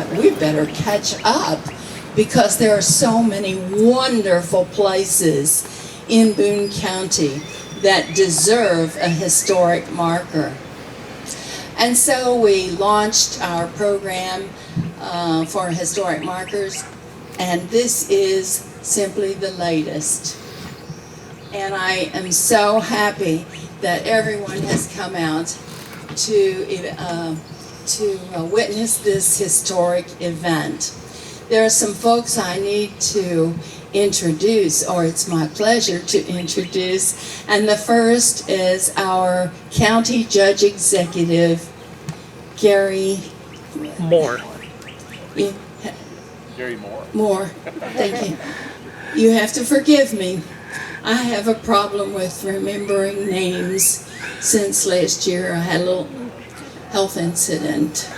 thought we better catch up because there are so many wonderful places in Boone County that deserve a historic marker. And so we launched our program for historic markers, and this is simply the latest. And I am so happy that everyone has come out to witness this historic event. There are some folks I need to introduce, or it's my pleasure to introduce, and the first is our County Judge Executive, Gary Moore. Gary Moore. Moore, thank you. You have to forgive me. I have a problem with remembering names. Since last year I had a little health incident.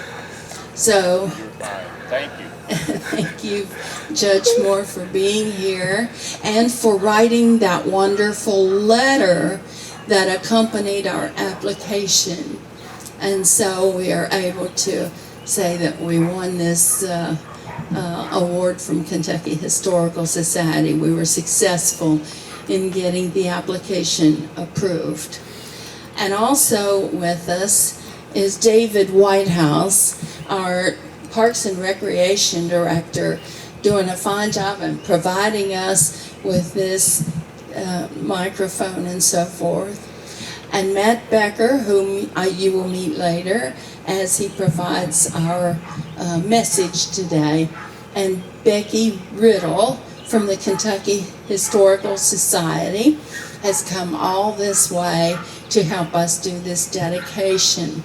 So, You're fine. Thank you. thank you, Judge Moore, for being here and for writing that wonderful letter that accompanied our application. And so we are able to say that we won this award from Kentucky Historical Society. We were successful in getting the application approved. And also with us is David Whitehouse, our Parks and Recreation Director, doing a fine job and providing us with this microphone and so forth. And Matt Becher, whom you will meet later as he provides our message today. And Becky Riddle from the Kentucky Historical Society has come all this way to help us do this dedication.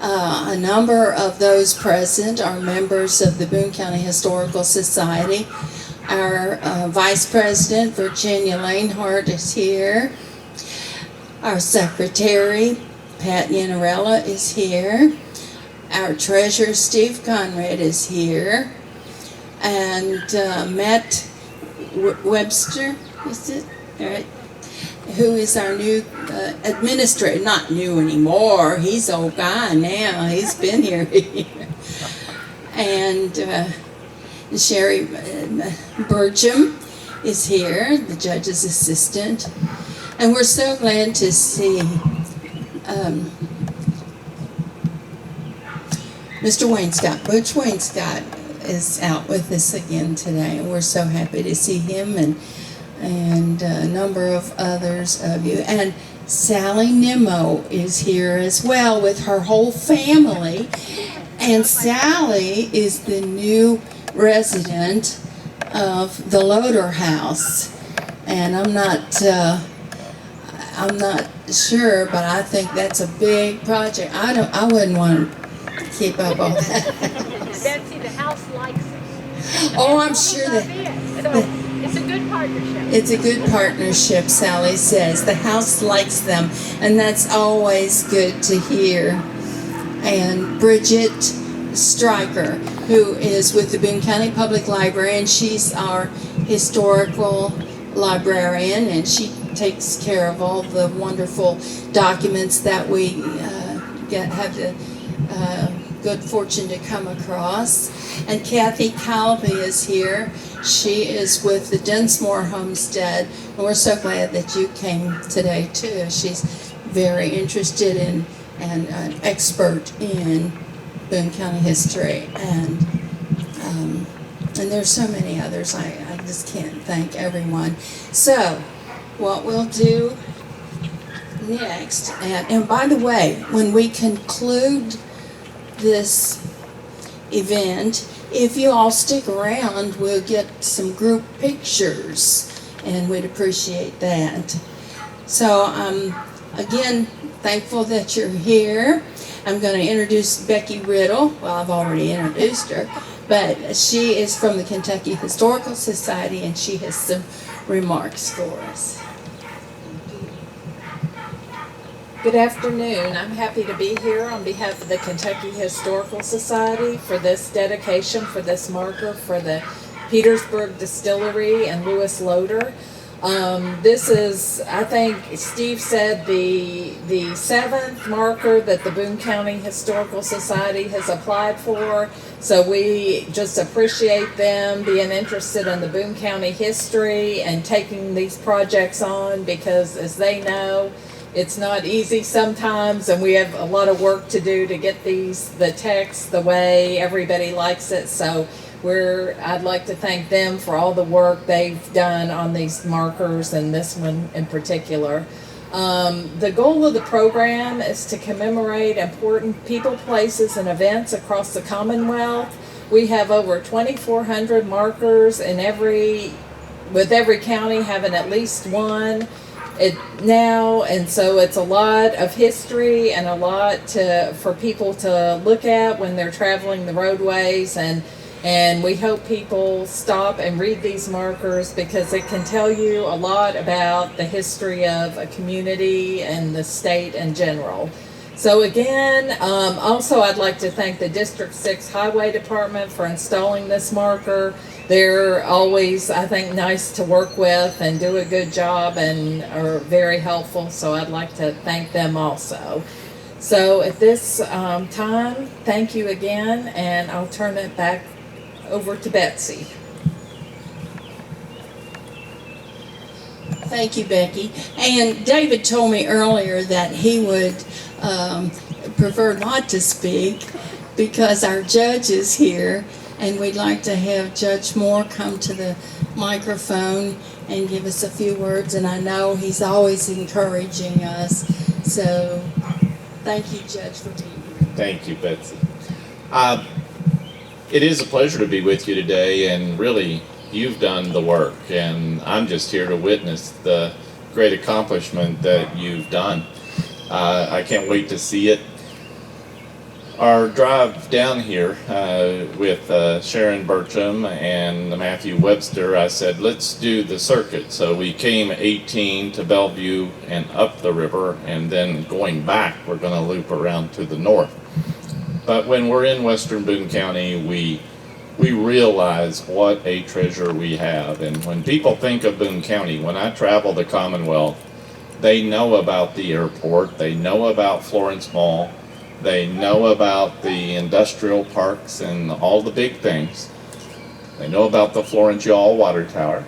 A number of those present are members of the Boone County Historical Society. Our Vice President, Virginia Lanehart, is here. Our Secretary, Pat Yanarella, is here. Our Treasurer, Steve Conrad, is here. And Matt Webster, is it? All right. Who is our new administrator, not new anymore, he's an old guy now, he's been here. And Sherry Burcham is here, the judge's assistant. And we're so glad to see Mr. Wainscott. Butch Wainscott is out with us again today, and we're so happy to see him and a number of others of you. And Sally Nimmo is here as well with her whole family. And Sally is the new resident of the Loder house. And I'm not sure, but I think that's a big project. I wouldn't want to keep up all that. Betsy, the house likes it. Oh, I'm sure that. It's a good partnership. It's a good partnership, Sally says. The house likes them, and that's always good to hear. And Bridget Stryker, who is with the Boone County Public Library, and she's our historical librarian, and she takes care of all the wonderful documents that we have the good fortune to come across. And Kathy Calvi is here. She is with the Densmore Homestead, and we're so glad that you came today too. She's very interested in and an expert in Boone County history, and there's so many others. I just can't thank everyone. So what we'll do next, and by the way, when we conclude this event, if you all stick around, we'll get some group pictures, and we'd appreciate that. So again, thankful that you're here. I'm going to introduce Becky Riddle. Well, I've already introduced her, but she is from the Kentucky Historical Society, and she has some remarks for us. Good afternoon. I'm happy to be here on behalf of the Kentucky Historical Society for this dedication, for this marker for the Petersburg Distillery and Loder. This is, I think Steve said, the 7th marker that the Boone County Historical Society has applied for. So we just appreciate them being interested in the Boone County history and taking these projects on, because as they know, it's not easy sometimes, and we have a lot of work to do to get the text the way everybody likes it. So I'd like to thank them for all the work they've done on these markers, and this one in particular. The goal of the program is to commemorate important people, places, and events across the Commonwealth. We have over 2,400 markers with every county having at least one now, and so it's a lot of history and a lot for people to look at when they're traveling the roadways, and we hope people stop and read these markers, because it can tell you a lot about the history of a community and the state in general. So again, also I'd like to thank the District 6 Highway Department for installing this marker. They're always, I think, nice to work with and do a good job and are very helpful, so I'd like to thank them also. So at this time, thank you again, and I'll turn it back over to Betsy. Thank you, Becky. And David told me earlier that he would prefer not to speak because our judge is here, and we'd like to have Judge Moore come to the microphone and give us a few words, and I know he's always encouraging us. So thank you, Judge, for being here. Thank you, Betsy. It is a pleasure to be with you today, and really, you've done the work, and I'm just here to witness the great accomplishment that you've done. I can't wait to see it. Our drive down here with Sharon Burcham and Matthew Webster, I said, let's do the circuit. So we came 18 to Bellevue and up the river, and then going back, we're going to loop around to the north. But when we're in western Boone County, we realize what a treasure we have. And when people think of Boone County, when I travel the Commonwealth, they know about the airport, they know about Florence Mall, they know about the industrial parks and all the big things. They know about the Florence Yawl Water Tower.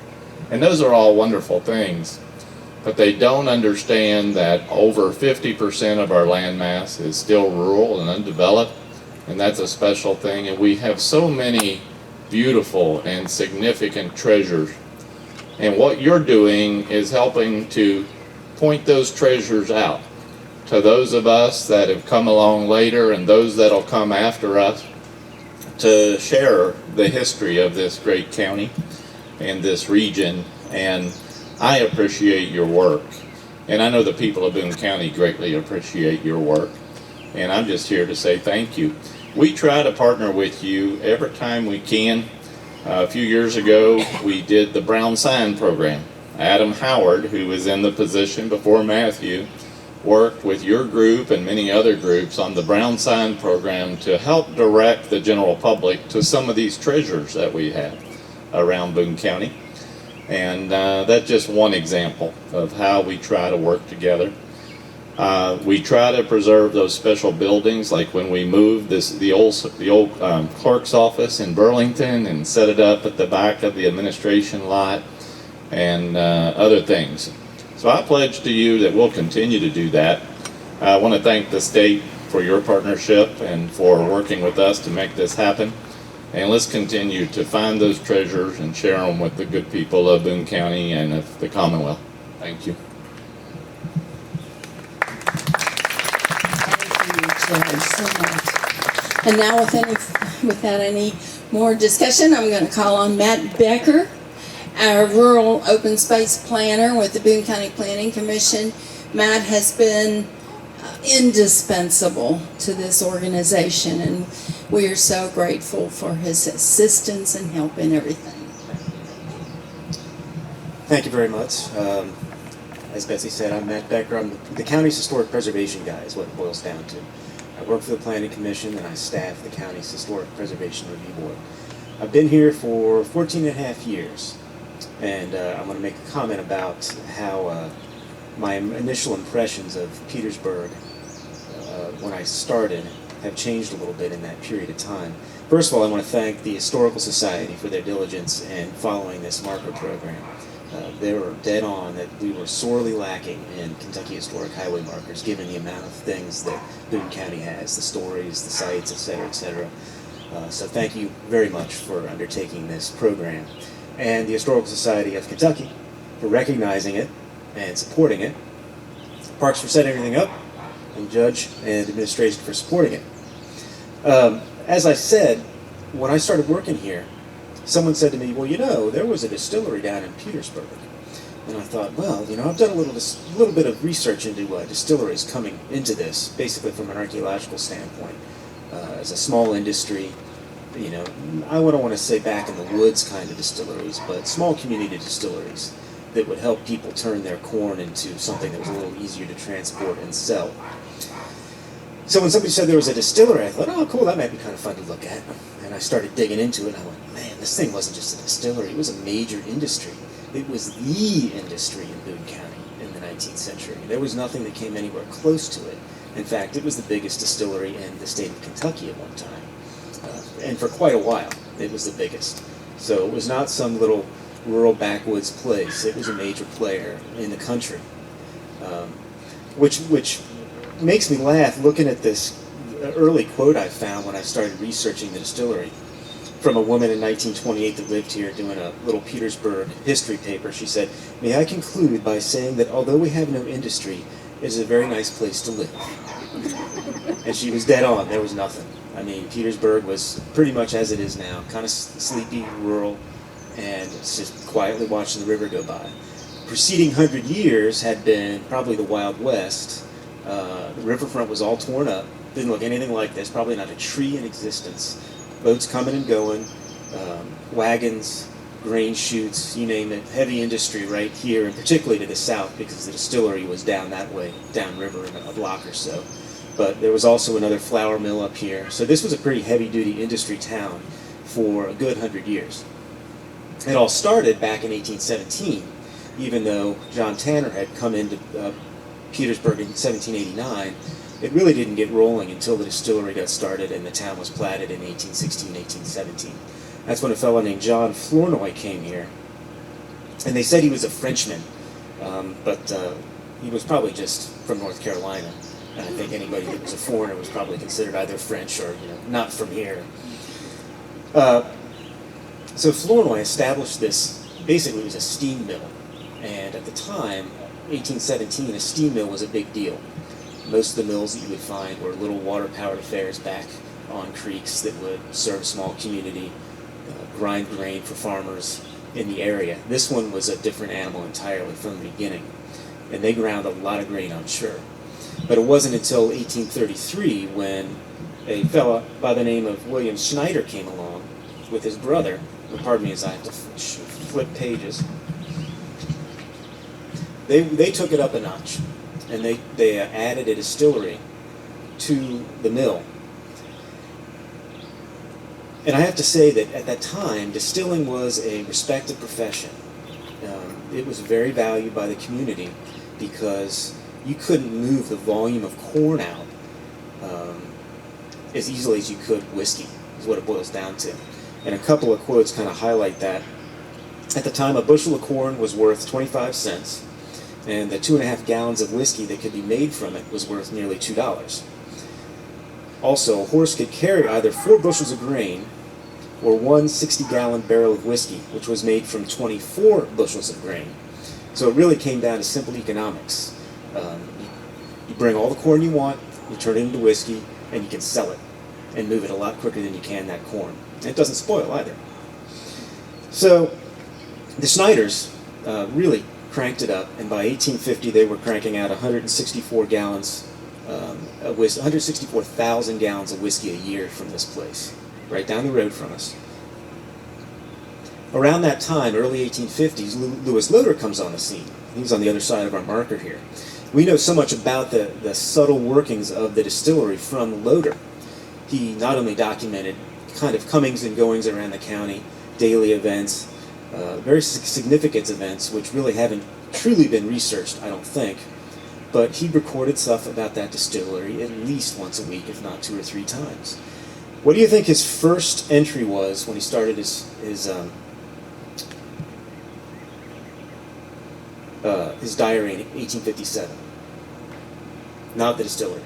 And those are all wonderful things. But they don't understand that over 50% of our landmass is still rural and undeveloped. And that's a special thing. And we have so many beautiful and significant treasures. And what you're doing is helping to point those treasures out to those of us that have come along later and those that'll come after us, to share the history of this great county and this region. And I appreciate your work. And I know the people of Boone County greatly appreciate your work. And I'm just here to say thank you. We try to partner with you every time we can. A few years ago, we did the Brown Sign program. Adam Howard, who was in the position before Matthew, worked with your group and many other groups on the Brown Sign program to help direct the general public to some of these treasures that we have around Boone County. And that's just one example of how we try to work together. We try to preserve those special buildings, like when we moved the old clerk's office in Burlington and set it up at the back of the administration lot, and other things. So I pledge to you that we'll continue to do that. I want to thank the state for your partnership and for working with us to make this happen. And let's continue to find those treasures and share them with the good people of Boone County and of the Commonwealth. Thank you. Thank you so much. And now without any more discussion, I'm going to call on Matt Becher, our rural open space planner with the Boone County Planning Commission. Matt has been indispensable to this organization, and we are so grateful for his assistance and help in everything. Thank you very much. As Betsy said, I'm Matt Becher. I'm the county's historic preservation guy, is what it boils down to. I work for the Planning Commission, and I staff the county's Historic Preservation Review Board. I've been here for 14 and a half years. And I'm going to make a comment about how my initial impressions of Petersburg when I started have changed a little bit in that period of time. First of all, I want to thank the Historical Society for their diligence in following this marker program. They were dead on that we were sorely lacking in Kentucky Historic Highway markers, given the amount of things that Boone County has, the stories, the sites, etc., etc. So thank you very much for undertaking this program. And the Historical Society of Kentucky for recognizing it and supporting it. Parks for setting everything up, and Judge and administration for supporting it. As I said, when I started working here, someone said to me, well, you know, there was a distillery down in Petersburg. And I thought, well, you know, I've done a little bit of research into distilleries coming into this, basically from an archaeological standpoint. As a small industry, you know, I don't want to say back in the woods kind of distilleries, but small community distilleries that would help people turn their corn into something that was a little easier to transport and sell. So when somebody said there was a distillery, I thought, oh, cool, that might be kind of fun to look at. And I started digging into it, and I went, man, this thing wasn't just a distillery, it was a major industry. It was the industry in Boone County in the 19th century. There was nothing that came anywhere close to it. In fact, it was the biggest distillery in the state of Kentucky at one time. And for quite a while, it was the biggest. So it was not some little rural backwoods place. It was a major player in the country. Which makes me laugh looking at this early quote I found when I started researching the distillery from a woman in 1928 that lived here doing a little Petersburg history paper. She said, "May I conclude by saying that although we have no industry, it is a very nice place to live." And she was dead on. There was nothing. I mean, Petersburg was pretty much as it is now, kind of sleepy, rural, and it's just quietly watching the river go by. Preceding 100 years had been probably the Wild West. The riverfront was all torn up. Didn't look anything like this. Probably not a tree in existence. Boats coming and going, wagons, grain chutes, you name it. Heavy industry right here, and particularly to the south, because the distillery was down that way, downriver in a block or so. But there was also another flour mill up here. So this was a pretty heavy-duty industry town for a good 100 years. It all started back in 1817, even though John Tanner had come into Petersburg in 1789. It really didn't get rolling until the distillery got started and the town was platted in 1816, 1817. That's when a fellow named John Flournoy came here. And they said he was a Frenchman, but he was probably just from North Carolina. And I think anybody that was a foreigner was probably considered either French or, you know, not from here. So Flournoy established this, basically it was a steam mill. And at the time, 1817, a steam mill was a big deal. Most of the mills that you would find were little water-powered affairs back on creeks that would serve a small community, grind grain for farmers in the area. This one was a different animal entirely from the beginning, and they ground a lot of grain, I'm sure. But it wasn't until 1833 when a fellow by the name of William Schneider came along with his brother. Pardon me as I have to flip pages. They took it up a notch, and they added a distillery to the mill. And I have to say that at that time, distilling was a respected profession. It was very valued by the community because you couldn't move the volume of corn out as easily as you could whiskey, is what it boils down to. And a couple of quotes kind of highlight that. At the time, a bushel of corn was worth 25 cents, and the 2.5 gallons of whiskey that could be made from it was worth nearly $2. Also, a horse could carry either 4 bushels of grain or one 60-gallon barrel of whiskey, which was made from 24 bushels of grain. So it really came down to simple economics. You bring all the corn you want, you turn it into whiskey, and you can sell it and move it a lot quicker than you can that corn. And it doesn't spoil either. So the Schneiders really cranked it up, and by 1850 they were cranking out 164 gallons of whiskey, 164,000 gallons of whiskey a year from this place, right down the road from us. Around that time, early 1850s, Louis Loder comes on the scene. He's on the other side of our marker here. We know so much about the subtle workings of the distillery from Loder. He not only documented kind of comings and goings around the county, daily events, very significant events which really haven't truly been researched, I don't think. But he recorded stuff about that distillery at least once a week, if not 2 or 3 times. What do you think his first entry was when he started his diary in 1857? Not the distillery.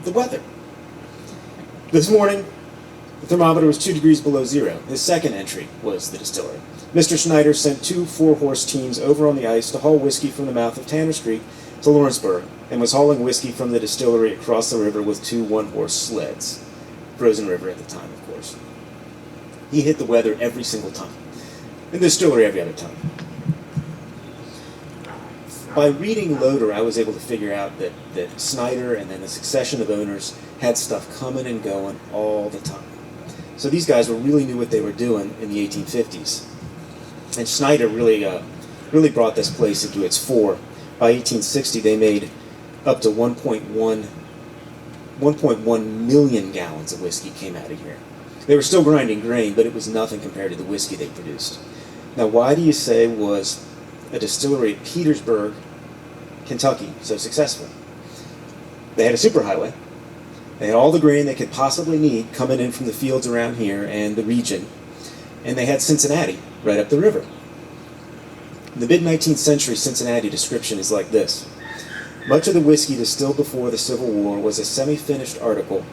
The weather. This morning, the thermometer was 2 degrees below zero. His second entry was the distillery. Mr. Schneider sent 2 4-horse teams over on the ice to haul whiskey from the mouth of Tanner Street to Lawrenceburg, and was hauling whiskey from the distillery across the river with 2 1-horse sleds. Frozen river at the time, of course. He hit the weather every single time. And the distillery every other time. By reading Loder, I was able to figure out that Snyder and then the succession of owners had stuff coming and going all the time. So these guys really knew what they were doing in the 1850s. And Snyder really brought this place into its fore. By 1860, they made up to 1.1 million gallons of whiskey came out of here. They were still grinding grain, but it was nothing compared to the whiskey they produced. Now, why do you say was a distillery at Petersburg, Kentucky, so successful? They had a superhighway. They had all the grain they could possibly need coming in from the fields around here and the region. And they had Cincinnati right up the river. The mid-19th century Cincinnati description is like this. Much of the whiskey distilled before the Civil War was a semi-finished article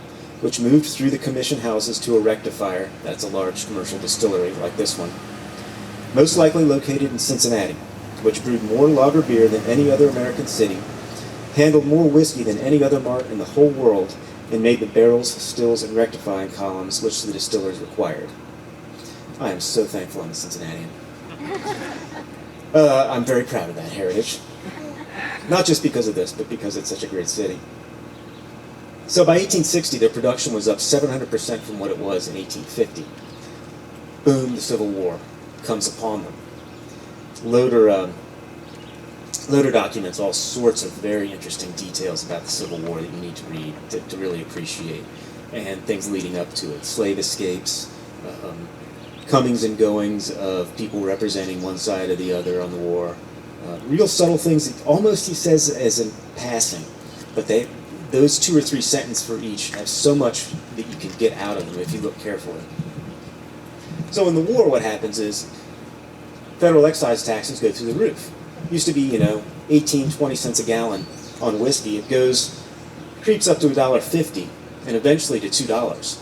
which moved through the commission houses to a rectifier, that's a large commercial distillery like this one, most likely located in Cincinnati, which brewed more lager beer than any other American city, handled more whiskey than any other mart in the whole world, and made the barrels, stills, and rectifying columns which the distillers required. I am so thankful I'm a Cincinnatian. I'm very proud of that heritage. Not just because of this, but because it's such a great city. So by 1860, their production was up 700% from what it was in 1850. Boom, the Civil War comes upon them. Loder documents all sorts of very interesting details about the Civil War that you need to read to really appreciate, and things leading up to it. Slave escapes, comings and goings of people representing one side or the other on the war. Real subtle things, almost he says as in passing, but those 2 or 3 sentences for each have so much that you can get out of them if you look carefully. So in the war, what happens is federal excise taxes go through the roof. Used to be, 18, 20 cents a gallon on whiskey. It creeps up to $1.50 and eventually to $2.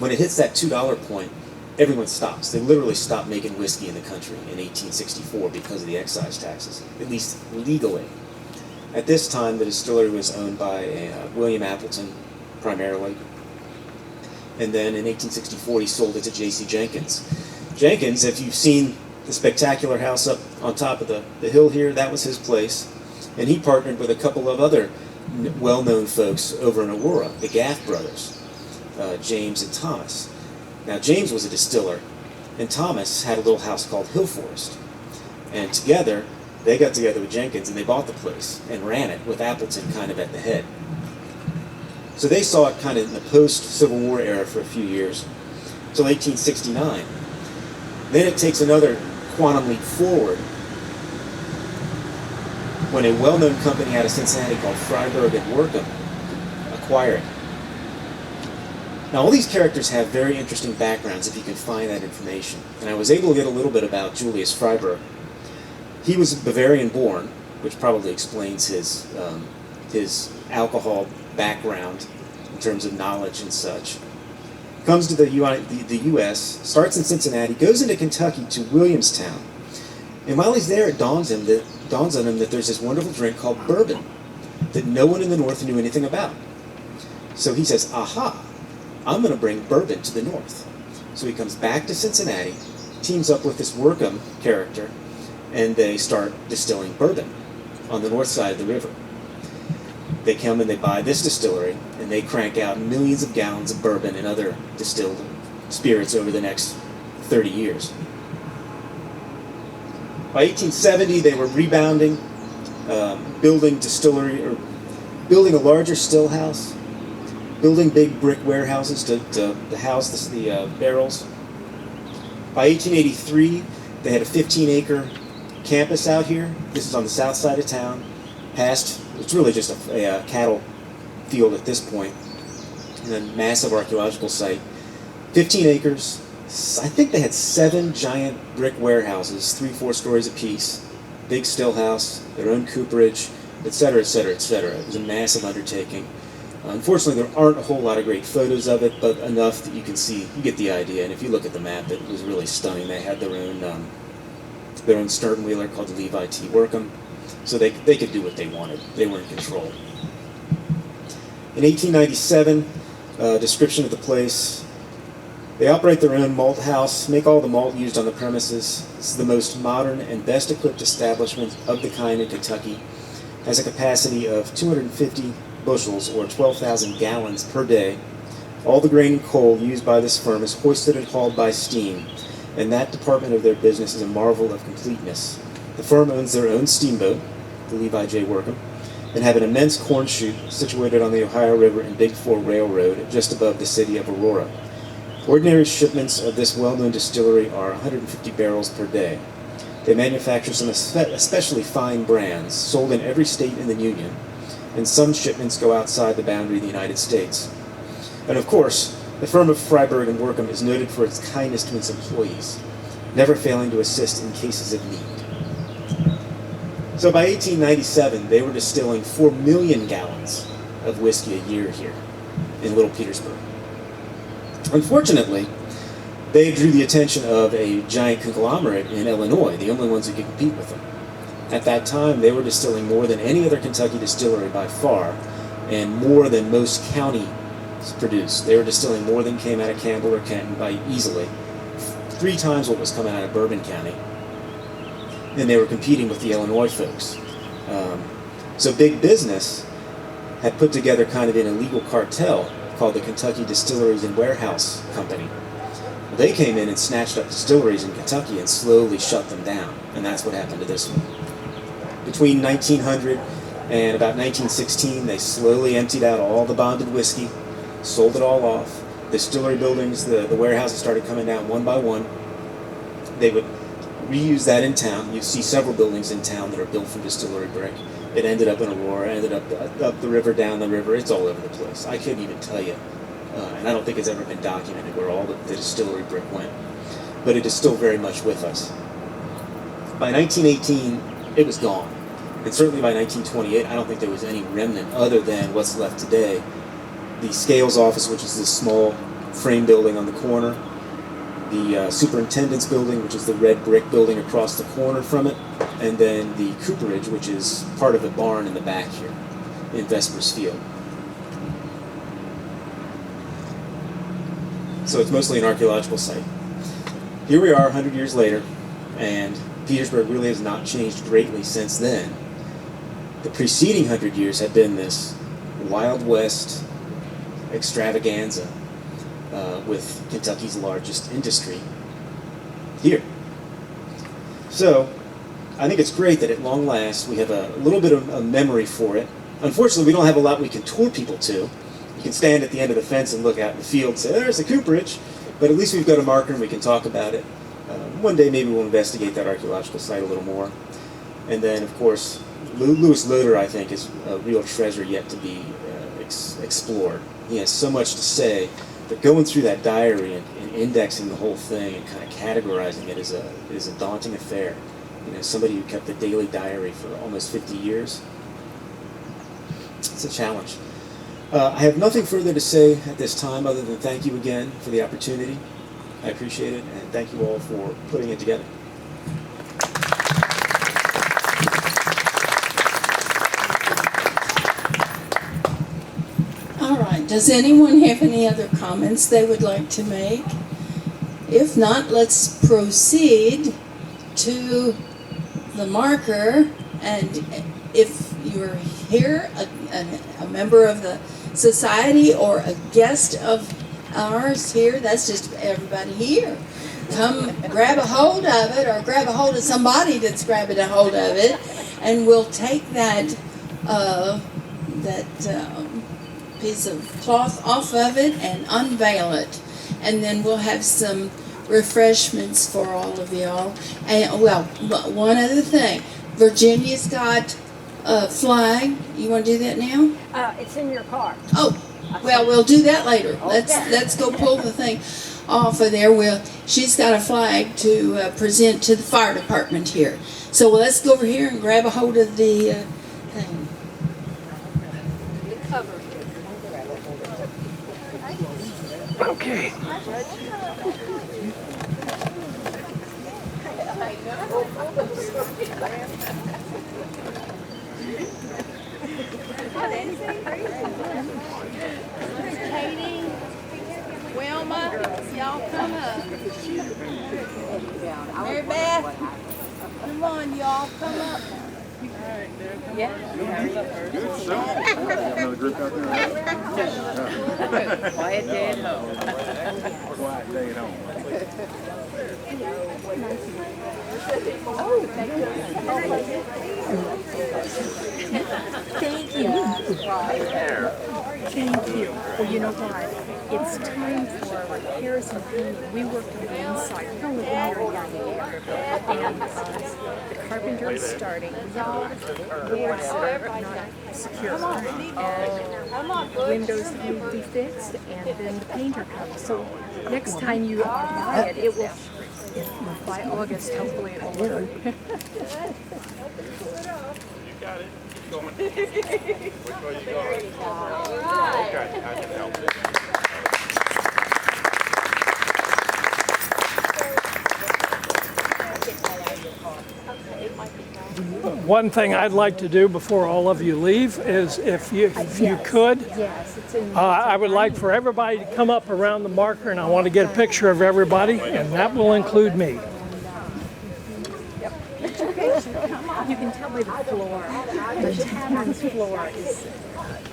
When it hits that $2 point, everyone stops. They literally stop making whiskey in the country in 1864 because of the excise taxes, at least legally. At this time, the distillery was owned by William Appleton, primarily. And then in 1864, he sold it to J.C. Jenkins. Jenkins, if you've seen the spectacular house up on top of the hill here, that was his place. And he partnered with a couple of other well-known folks over in Aurora, the Gaff brothers, James and Thomas. Now, James was a distiller, and Thomas had a little house called Hill Forest. And together, they got together with Jenkins, and they bought the place and ran it with Appleton kind of at the head. So they saw it kind of in the post-Civil War era for a few years, until 1869. Then it takes another quantum leap forward when a well-known company out of Cincinnati called Freiberg and Workham acquired it. Now, all these characters have very interesting backgrounds if you can find that information. And I was able to get a little bit about Julius Freiberg. He was Bavarian born, which probably explains his alcohol background in terms of knowledge and such. Comes to the U.S., starts in Cincinnati, goes into Kentucky to Williamstown. And while he's there, it dawns on him that there's this wonderful drink called bourbon that no one in the North knew anything about. So he says, aha, I'm going to bring bourbon to the North. So he comes back to Cincinnati, teams up with this Workham character, and they start distilling bourbon on the north side of the river. They come and they buy this distillery, and they crank out millions of gallons of bourbon and other distilled spirits over the next 30 years. By 1870, they were rebounding, building a larger still house, building big brick warehouses to house the barrels. By 1883, They had a 15-acre campus out here. This is on the south side of town. It's really just a cattle field at this point, and a massive archaeological site. 15 acres. I think they had 7 giant brick warehouses, 3-4 stories apiece, big still house, their own cooperage, etc., etc., etc. It was a massive undertaking. Unfortunately, there aren't a whole lot of great photos of it, but enough that you can see, you get the idea. And if you look at the map, it was really stunning. They had their own stern wheeler called the Levi T. Workham, so they could do what they wanted. They were in control. In 1897, description of the place. They operate their own malt house, make all the malt used on the premises. It's the most modern and best equipped establishment of the kind in Kentucky. Has a capacity of 250 bushels or 12,000 gallons per day. All the grain and coal used by this firm is hoisted and hauled by steam, and that department of their business is a marvel of completeness. The firm owns their own steamboat, the Levi J. Workham, and have an immense corn chute situated on the Ohio River and Big Four Railroad just above the city of Aurora. Ordinary shipments of this well-known distillery are 150 barrels per day. They manufacture some especially fine brands sold in every state in the Union, and some shipments go outside the boundary of the United States. And of course, the firm of Freiberg and Workham is noted for its kindness to its employees, never failing to assist in cases of need. So by 1897, they were distilling 4 million gallons of whiskey a year here in Little Petersburg. Unfortunately, they drew the attention of a giant conglomerate in Illinois, the only ones who could compete with them. At that time, they were distilling more than any other Kentucky distillery by far, and more than most counties produced. They were distilling more than came out of Campbell or Kenton by easily 3 times what was coming out of Bourbon County. And they were competing with the Illinois folks. So Big Business had put together kind of an illegal cartel called the Kentucky Distilleries and Warehouse Company. They came in and snatched up distilleries in Kentucky and slowly shut them down, and that's what happened to this one. Between 1900 and about 1916, they slowly emptied out all the bonded whiskey, sold it all off. Distillery buildings, the warehouses started coming down one by one. They would reuse that in town. You see several buildings in town that are built from distillery brick. It ended up in Aurora, ended up the river, down the river. It's all over the place. I couldn't even tell you. And I don't think it's ever been documented where all the distillery brick went. But it is still very much with us. By 1918, it was gone. And certainly by 1928, I don't think there was any remnant other than what's left today. The Scales office, which is this small frame building on the corner. The superintendent's building, which is the red brick building across the corner from it. And then the cooperage, which is part of a barn in the back here in Vespers Field. So it's mostly an archaeological site. Here we are 100 years later, and Petersburg really has not changed greatly since then. The preceding 100 years have been this Wild West extravaganza with Kentucky's largest industry here. So I think it's great that at long last we have a little bit of a memory for it. Unfortunately, we don't have a lot we can tour people to. You can stand at the end of the fence and look out in the field and say, there's the cooperage, but at least we've got a marker and we can talk about it. One day maybe we'll investigate that archaeological site a little more. And then, of course, Louis Loder, I think, is a real treasure yet to be explored. He has so much to say, but going through that diary and indexing the whole thing and kind of categorizing it is a daunting affair. You know, somebody who kept a daily diary for almost 50 years. It's a challenge. I have nothing further to say at this time other than thank you again for the opportunity. I appreciate it, and thank you all for putting it together. All right, does anyone have any other comments they would like to make? If not, let's proceed to the marker, and if you're here, a member of the society or a guest of ours here, that's just everybody here. Come grab a hold of it, or grab a hold of somebody that's grabbing a hold of it, and we'll take that piece of cloth off of it and unveil it. And then we'll have some refreshments for all of y'all. And well, one other thing, Virginia's got a flag. You want to do that now? It's in your car. Oh, well, we'll do that later. Let's go pull the thing off of there. She's got a flag to present to the fire department here. So let's go over here and grab a hold of the thing. Okay. Katie, Wilma, y'all come up. Mary Beth, come on, y'all come up. Another group out there? Quiet day at home. Quiet day at home. Thank you. Thank you. Well, you know what? It's time for repairs and painting. We work on the inside. We're living here in young age. And the carpenter is starting. Boards are not secure. And windows need to be fixed. And then the painter comes. So next time you buy it, it will, by August, hopefully it will work. You got it. Keep going. Which way you going? Okay, I can help you. One thing I'd like to do before all of you leave is, if you could, I would like for everybody to come up around the marker, and I want to get a picture of everybody, and that will include me. You can tell by the floor. The tavern's floor is.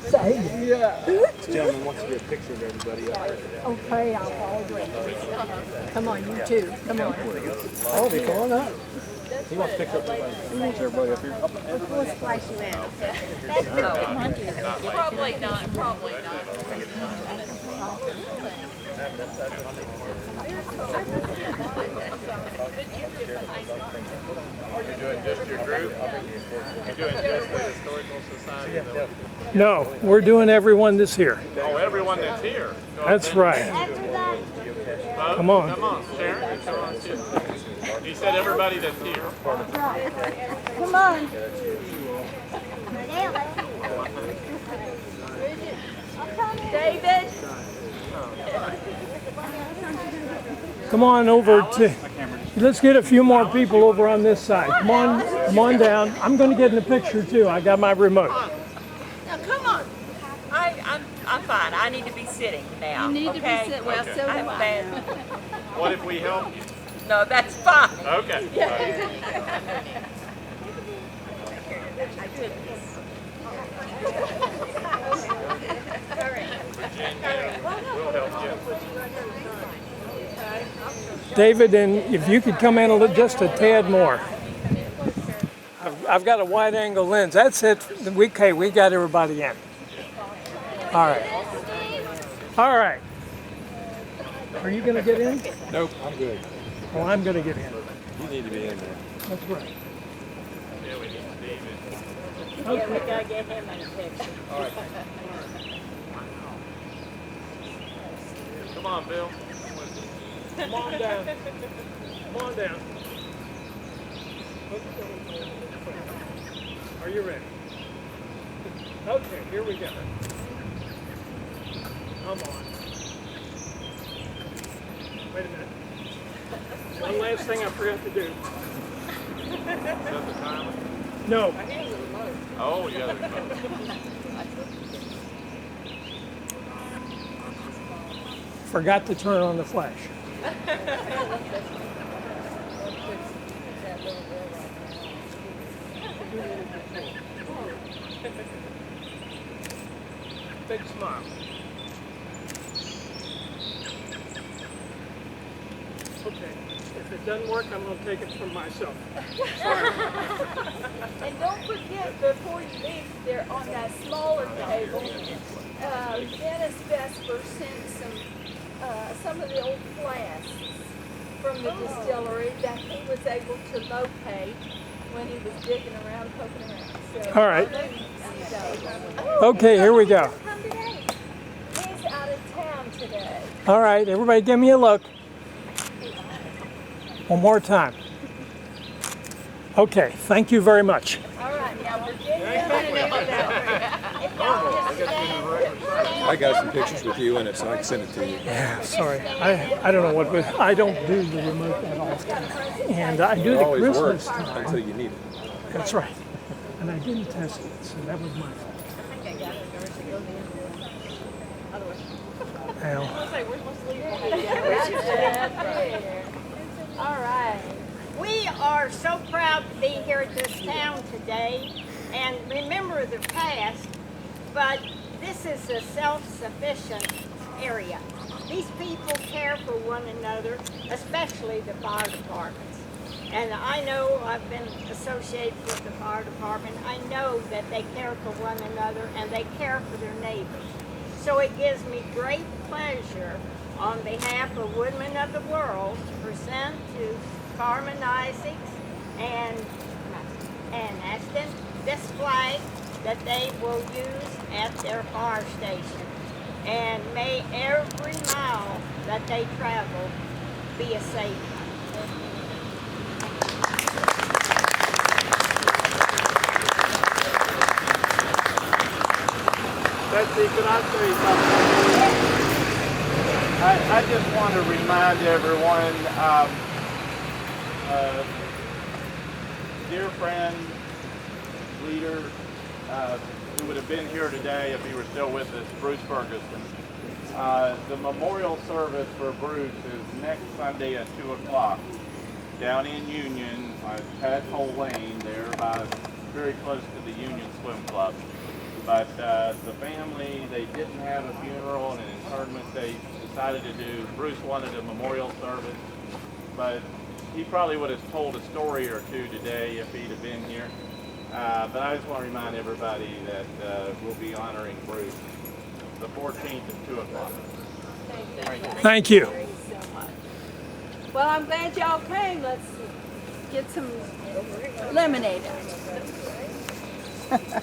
This gentleman wants to get a picture of everybody up. Okay, I'll follow you. Come on, you too. Come on. Oh, they calling up. He wants to pick up everybody. He wants everybody up here. We'll splash you in. Probably not, probably not. You're doing just your group? You're doing just the Historical Society? No, we're doing everyone that's here. Oh, everyone that's here. That's right. Come on. Come on, Sharon. Come on, too. He said everybody that's here. Come on. David. Come on over to, let's get a few more people over on this side. Come on down. I'm going to get in the picture too. I got my remote. Now, come on. I'm fine. I need to be sitting now. You need to be sitting. Well, so do I. What if we help you? No, that's fine. Okay. Virginia, we'll help you. David, and if you could come in just a tad more. I've got a wide angle lens. That's it. Okay, we got everybody in. All right. All right. Are you going to get in? Nope, I'm good. Well, I'm going to get in. You need to be in there. That's right. Yeah, we need David. Okay. We gotta get him in the picture. All right. Come on, Bill. Come on down. Come on down. Are you ready? Okay, here we go. Come on. Wait a minute. One last thing I forgot to do. Is that the timer? No. Oh, you got the remote. Forgot to turn on the flash. Big smile. Okay. If it doesn't work, I'm going to take it from myself. And don't forget, before you leave, they're on that smaller table. Dennis Vesper sent some of the old flasks. from the distillery that he was able to locate when he was digging around, poking around. So, All right. Oh, Okay, here we go. come today. He's out of town today. All right, everybody give me a look. One more time. Okay, thank you very much. All right, now Virginia. I got some pictures with you in it, so I can send it to you. Yeah, sorry. I don't know what, but I don't do the remote that often. And I do It the always Christmas works time. until you need it. That's right. And I didn't test it, so that was my fault. Well, All right. We are so proud to be here at this town today and remember the past, but this is a self-sufficient area. These people care for one another, especially the fire departments. And I know I've been associated with the fire department. I know that they care for one another and they care for their neighbors. So it gives me great pleasure on behalf of Woodmen of the World to present to Carmen Isaacs and Ashton this flag that they will use at their fire station. And may every mile that they travel be a safe one. Betsy, could I say something? I just want to remind everyone, dear friend, leader, who would have been here today if he were still with us, Bruce Ferguson. The memorial service for Bruce is next Sunday at 2 o'clock down in Union on Tadpole Lane there, very close to the Union Swim Club. But the family, they didn't have a funeral and an internment they decided to do. Bruce wanted a memorial service, but he probably would have told a story or two today if he'd have been here. But I just want to remind everybody that we'll be honoring Bruce the 14th at 2 o'clock. thank you. Well, I'm glad y'all came. Let's get some lemonade out. Okay.